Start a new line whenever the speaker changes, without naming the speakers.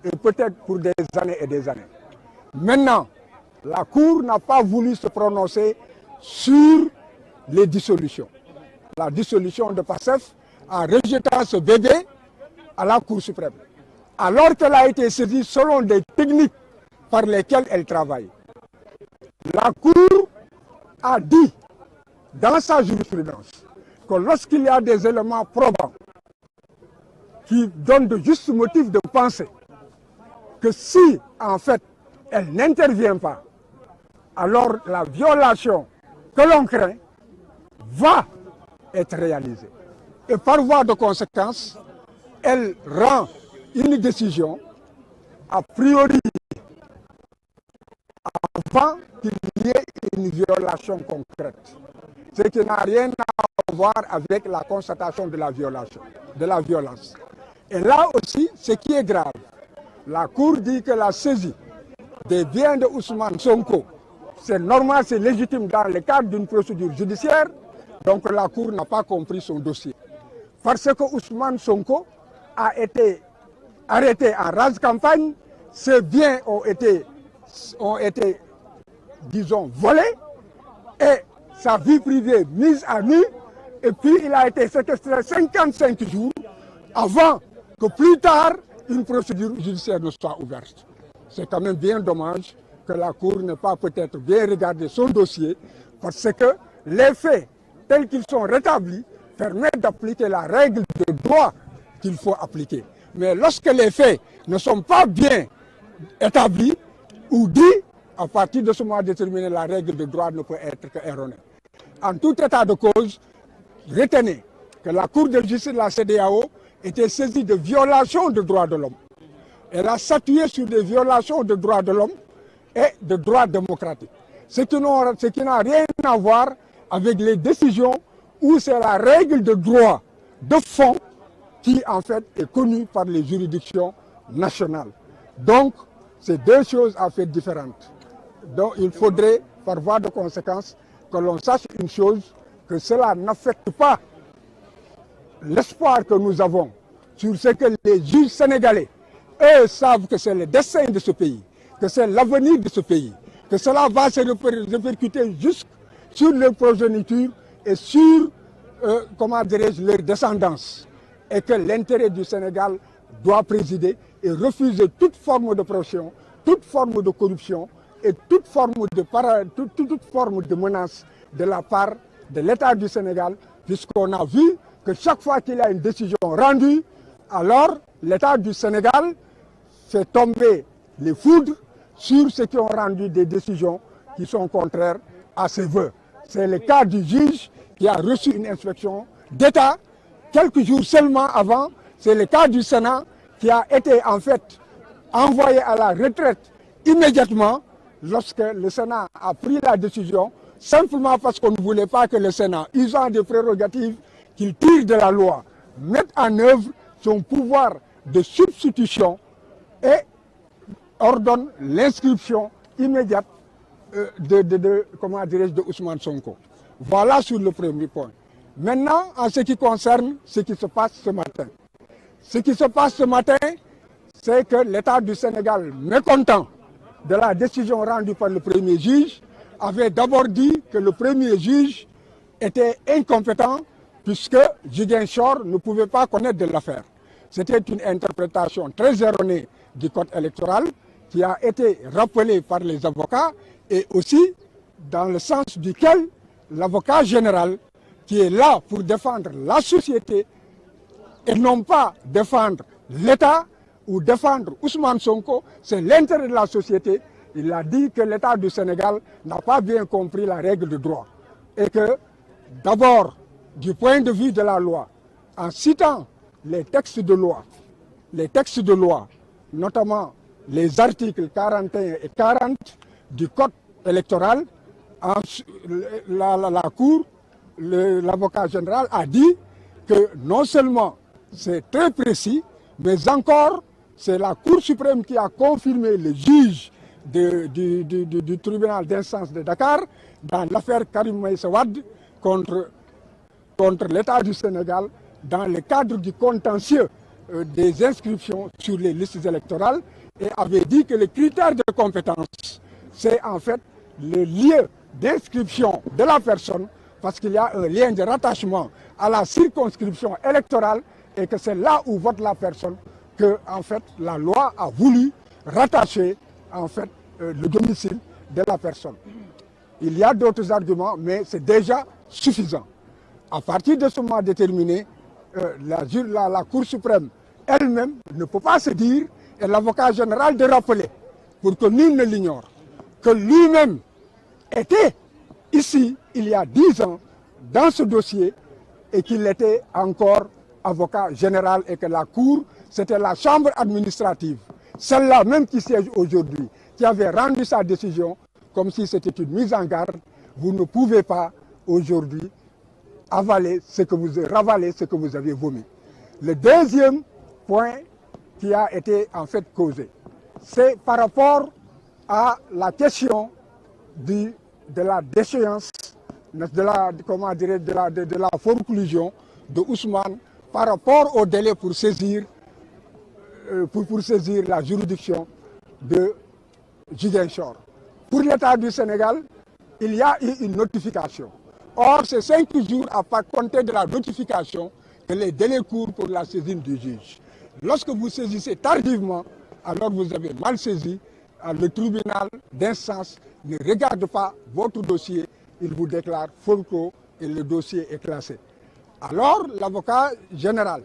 et peut-être pour des années et des années. Maintenant, la Cour n'a pas voulu se prononcer sur les dissolutions. La dissolution de PASTEF en rejetant ce bébé à la Cour suprême, alors qu'elle a été saisie selon des techniques par lesquelles elle travaille. La Cour a dit dans sa jurisprudence que lorsqu'il y a des éléments probants qui donnent de justes motifs de penser que si, en fait, elle n'intervient pas, alors la violation que l'on craint va être réalisée. Et par voie de conséquence, elle rend une décision a priori avant qu'il y ait une violation concrète. Ce qui n'a rien à voir avec la constatation de la violation, de la violence. Et là aussi, ce qui est grave, la Cour dit que la saisie des biens de Ousmane Sonko, c'est normal, c'est légitime dans le cadre d'une procédure judiciaire, donc la Cour n'a pas compris son dossier. Parce que Ousmane Sonko a été arrêté en rase campagne, ses biens ont été, disons, volés, et sa vie privée mise à nu, et puis il a été séquestré 55 jours avant que plus tard une procédure judiciaire ne soit ouverte. C'est quand même bien dommage que la Cour n'ait pas peut-être bien regardé son dossier, parce que les faits tels qu'ils sont rétablis permettent d'appliquer la règle de droit qu'il faut appliquer. Mais lorsque les faits ne sont pas bien établis ou dits, à partir de ce moment déterminé, la règle de droit ne peut être qu'erronée. En tout état de cause, retenez que la Cour de justice de la CEDEAO était saisie de violations de droits de l'homme. Elle a statué sur des violations de droits de l'homme et de droits démocratiques. Ce qui n'a rien à voir avec les décisions où c'est la règle de droit de fond qui en fait est connue par les juridictions nationales. Donc, c'est deux choses à fait différentes. Donc, il faudrait, par voie de conséquence, que l'on sache une chose, que cela n'affecte pas l'espoir que nous avons sur ce que les juges sénégalais, eux, savent que c'est le destin de ce pays, que c'est l'avenir de ce pays, que cela va se répercuter jusque sur leur progéniture et sur, leur descendance. Et que l'intérêt du Sénégal doit présider et refuser toute forme de pression, toute forme de corruption et toute forme de menace de la part de l'État du Sénégal, puisqu'on a vu que chaque fois qu'il y a une décision rendue, alors l'État du Sénégal fait tomber les foudres sur ceux qui ont rendu des décisions qui sont contraires à ses vœux. C'est le cas du juge qui a reçu une inspection d'État quelques jours seulement avant. C'est le cas du Sénat qui a été en fait envoyé à la retraite immédiatement lorsque le Sénat a pris la décision, simplement parce qu'on ne voulait pas que le Sénat, usant des prérogatives qu'il tire de la loi, mette en œuvre son pouvoir de substitution et ordonne l'inscription immédiate de Ousmane Sonko. Voilà sur le premier point. Maintenant, en ce qui concerne ce qui se passe ce matin. Ce qui se passe ce matin, c'est que l'État du Sénégal, mécontent de la décision rendue par le premier juge, avait d'abord dit que le premier juge était incompétent puisque Ziguinchor ne pouvait pas connaître de l'affaire. C'était une interprétation très erronée du code électoral qui a été rappelée par les avocats et aussi dans le sens duquel l'avocat général qui est là pour défendre la société et non pas défendre l'État ou défendre Ousmane Sonko, c'est l'intérêt de la société. Il a dit que l'État du Sénégal n'a pas bien compris la règle de droit et que d'abord, du point de vue de la loi, en citant les textes de loi, notamment les articles 41 et 40 du Code électoral, la Cour, l'avocat général a dit que non seulement c'est très précis, mais encore c'est la Cour suprême qui a confirmé le juge du tribunal d'instance de Dakar dans l'affaire Karim Meïssa Wade contre l'État du Sénégal dans le cadre du contentieux des inscriptions sur les listes électorales et avait dit que le critère de compétence, c'est en fait le lieu d'inscription de la personne, parce qu'il y a un lien de rattachement à la circonscription électorale et que c'est là où vote la personne que en fait la loi a voulu rattacher en fait le domicile de la personne. Il y a d'autres arguments, mais c'est déjà suffisant. À partir de ce moment déterminé, la Cour suprême elle-même ne peut pas se dire, et l'avocat général de rappeler, pour que nul ne l'ignore, que lui-même était ici, il y a 10 ans, dans ce dossier, et qu'il était encore avocat général et que la Cour, c'était la chambre administrative, celle-là même qui siège aujourd'hui, qui avait rendu sa décision comme si c'était une mise en garde. Vous ne pouvez pas aujourd'hui ravaler ce que vous avez vomi. Le deuxième point qui a été en fait causé, c'est par rapport à la question de la déchéance, de la forclusion de Ousmane par rapport au délai pour saisir la juridiction de Ziguinchor. Pour l'État du Sénégal, il y a eu une notification. Or, c'est 5 jours à compter de la notification que les délais courent pour la saisine du juge. Lorsque vous saisissez tardivement, alors vous avez mal saisi. Le tribunal d'instance ne regarde pas votre dossier, il vous déclare forclos et le dossier est classé. Alors, l'avocat général